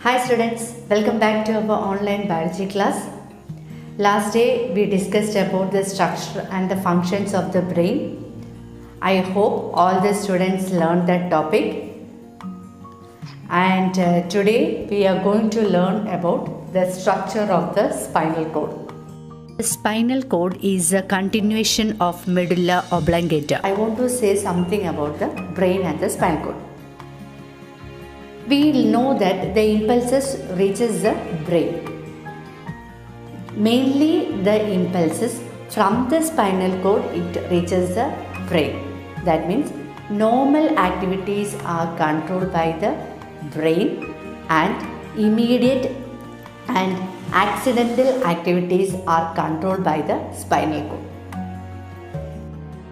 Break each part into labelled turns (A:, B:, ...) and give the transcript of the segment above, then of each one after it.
A: Hi students, welcome back to our online biology class. Last day we discussed about the structure and the functions of the brain. I hope all the students learned that topic. And today we are going to learn about the structure of the spinal cord. The spinal cord is a continuation of medulla oblongata. I want to say something about the brain and the spinal cord. We know that the impulses reaches the brain. Mainly the impulses from the spinal cord it reaches the brain. That means normal activities are controlled by the brain and immediate and accidental activities are controlled by the spinal cord.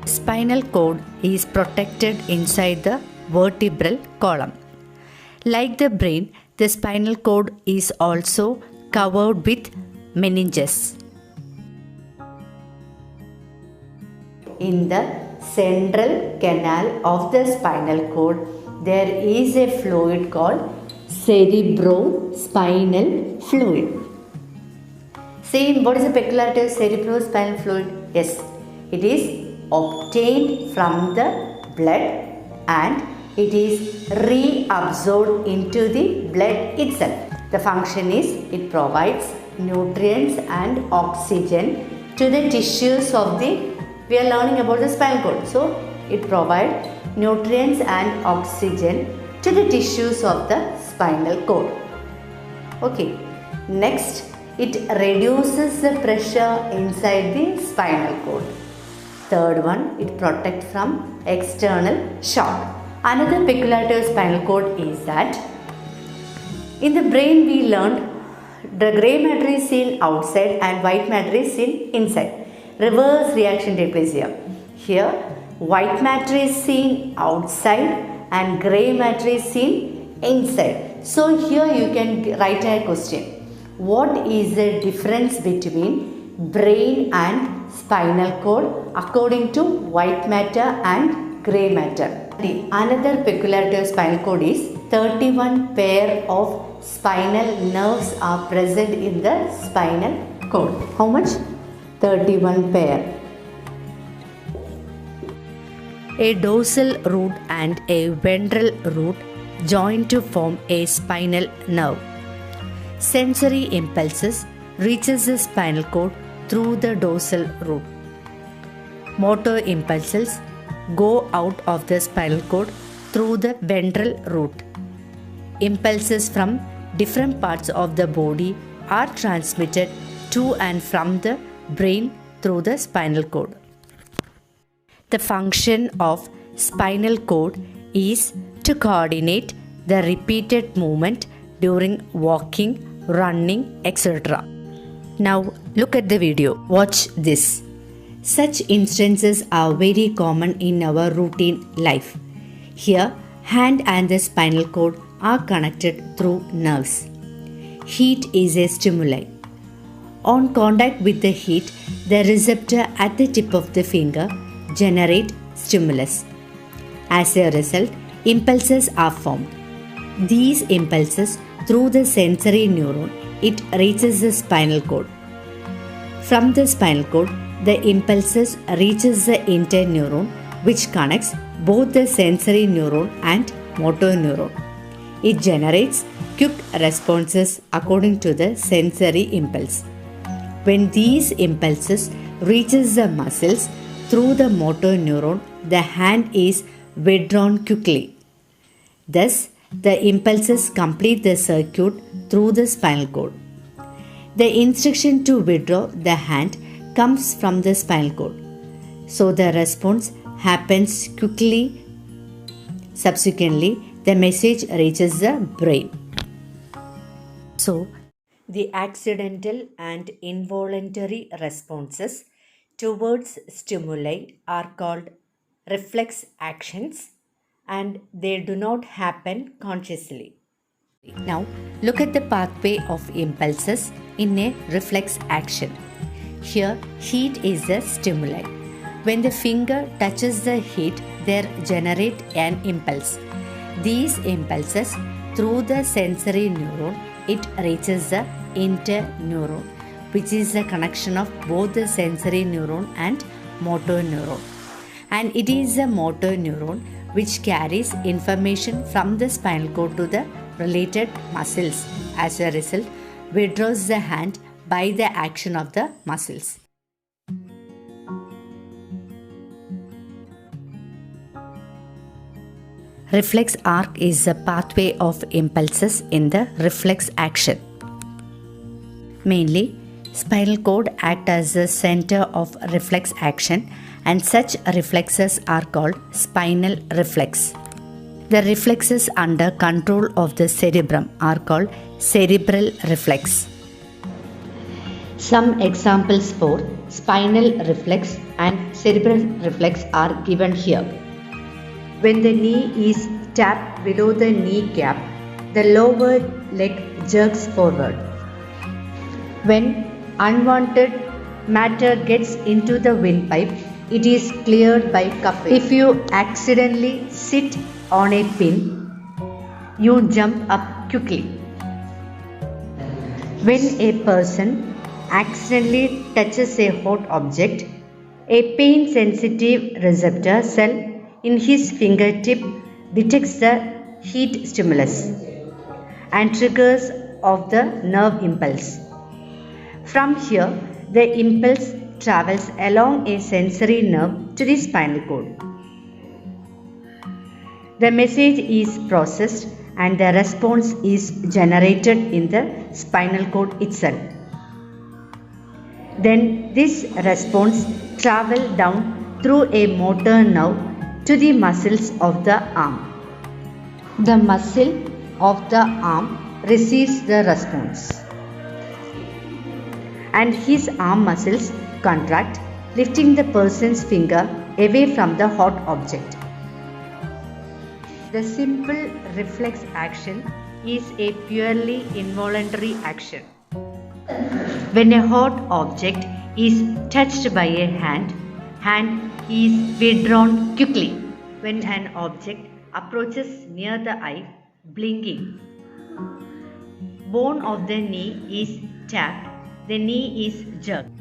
A: Spinal cord is protected inside the vertebral column. Like the brain, the spinal cord is also covered with meninges. In the central canal of the spinal cord, there is a fluid called cerebrospinal fluid. See, what is the peculiarity of cerebrospinal fluid? Yes, it is obtained from the blood and it is reabsorbed into the blood itself. The function is it provides nutrients and oxygen to the tissues of the, we are learning about the spinal cord. So, it provides nutrients and oxygen to the tissues of the spinal cord. Okay. Next, it reduces the pressure inside the spinal cord. Third one, it protects from external shock. Another peculiarity of spinal cord is that in the brain we learned the grey matter is seen outside and white matter is seen inside. Reverse reaction takes place here. Here white matter is seen outside and grey matter is seen inside. So here you can write a question. What is the difference between brain and spinal cord according to white matter and grey matter? Another peculiarity of spinal cord is 31 pair of spinal nerves are present in the spinal cord. How much? 31 pair. A dorsal root and a ventral root join to form a spinal nerve. Sensory impulses reaches the spinal cord through the dorsal root. Motor impulses go out of the spinal cord through the ventral root. Impulses from different parts of the body are transmitted to and from the brain through the spinal cord. The function of spinal cord is to coordinate the repeated movement during walking, running, etc. Now look at the video. Watch this. Such instances are very common in our routine life. Here, hand and the spinal cord are connected through nerves. Heat is a stimuli. On contact with the heat, the receptor at the tip of the finger generate stimulus. As a result, impulses are formed. These impulses through the sensory neuron, it reaches the spinal cord. From the spinal cord, the impulses reaches the interneuron which connects both the sensory neuron and motor neuron. It generates quick responses according to the sensory impulse. When these impulses reaches the muscles through the motor neuron, the hand is withdrawn quickly. Thus, the impulses complete the circuit through the spinal cord. The instruction to withdraw the hand comes from the spinal cord. So the response happens quickly. Subsequently, the message reaches the brain. So, the accidental and involuntary responses towards stimuli are called reflex actions and they do not happen consciously. Now, look at the pathway of impulses in a reflex action. Here, heat is the stimuli. When the finger touches the heat, there generate an impulse. These impulses Through the sensory neuron, it reaches the interneuron, which is the connection of both the sensory neuron and motor neuron. And it is the motor neuron which carries information from the spinal cord to the related muscles. As a result, withdraws the hand by the action of the muscles. Reflex arc is the pathway of impulses in the reflex action. Mainly, spinal cord act as the center of reflex action, and such reflexes are called spinal reflex. The reflexes under control of the cerebrum are called cerebral reflex. Some examples for spinal reflex and cerebral reflex are given here. When the knee is tapped below the kneecap, the lower leg jerks forward. When unwanted matter gets into the windpipe, it is cleared by cuffing. If you accidentally sit on a pin, you jump up quickly. When a person accidentally touches a hot object, a pain-sensitive receptor cell in his fingertip detects the heat stimulus and triggers off the nerve impulse. From here, the impulse travels along a sensory nerve to the spinal cord. The message is processed and the response is generated in the spinal cord itself. Then this response travels down through a motor nerve to the muscles of the arm. The muscle of the arm receives the response, and his arm muscles contract, lifting the person's finger away from the hot object. The simple reflex action is a purely involuntary action. When a hot object is touched by a hand is withdrawn quickly. When an object approaches near the eye, blinking. Bone of the knee is tapped, the knee is jerked.